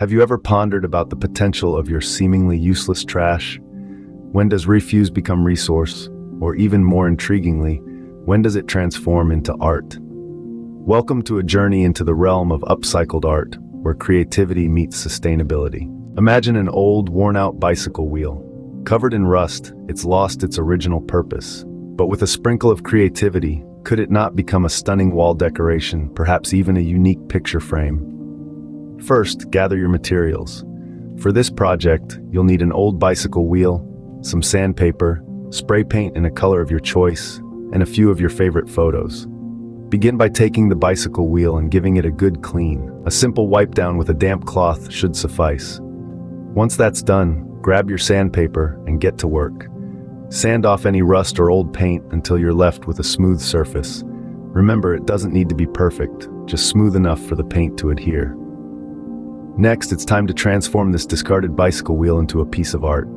Have you ever pondered about the potential of your seemingly useless trash? When does refuse become resource? Or even more intriguingly, when does it transform into art? Welcome to a journey into the realm of upcycled art, where creativity meets sustainability. Imagine an old, worn-out bicycle wheel. Covered in rust, it's lost its original purpose. But with a sprinkle of creativity, could it not become a stunning wall decoration, perhaps even a unique picture frame? First, gather your materials. For this project, you'll need an old bicycle wheel, some sandpaper, spray paint in a color of your choice, and a few of your favorite photos. Begin by taking the bicycle wheel and giving it a good clean. A simple wipe down with a damp cloth should suffice. Once that's done, grab your sandpaper and get to work. Sand off any rust or old paint until you're left with a smooth surface. Remember, it doesn't need to be perfect, just smooth enough for the paint to adhere. Next, it's time to transform this discarded bicycle wheel into a piece of art.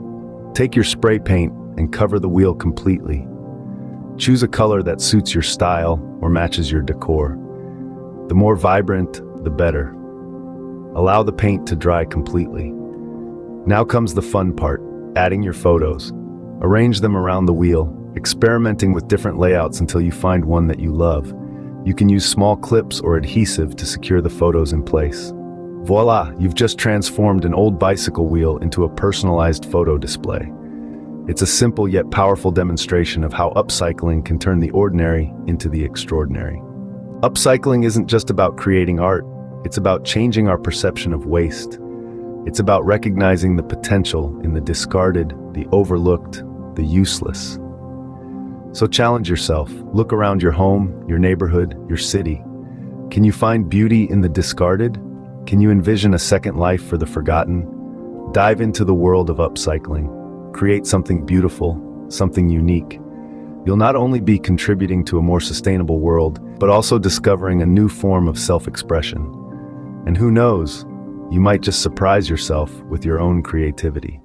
Take your spray paint and cover the wheel completely. Choose a color that suits your style or matches your decor. The more vibrant, the better. Allow the paint to dry completely. Now comes the fun part, adding your photos. Arrange them around the wheel, experimenting with different layouts until you find one that you love. You can use small clips or adhesive to secure the photos in place. Voila, you've just transformed an old bicycle wheel into a personalized photo display. It's a simple yet powerful demonstration of how upcycling can turn the ordinary into the extraordinary. Upcycling isn't just about creating art, it's about changing our perception of waste. It's about recognizing the potential in the discarded, the overlooked, the useless. So challenge yourself. Look around your home, your neighborhood, your city. Can you find beauty in the discarded? Can you envision a second life for the forgotten? Dive into the world of upcycling. Create something beautiful, something unique. You'll not only be contributing to a more sustainable world, but also discovering a new form of self-expression. And who knows, you might just surprise yourself with your own creativity.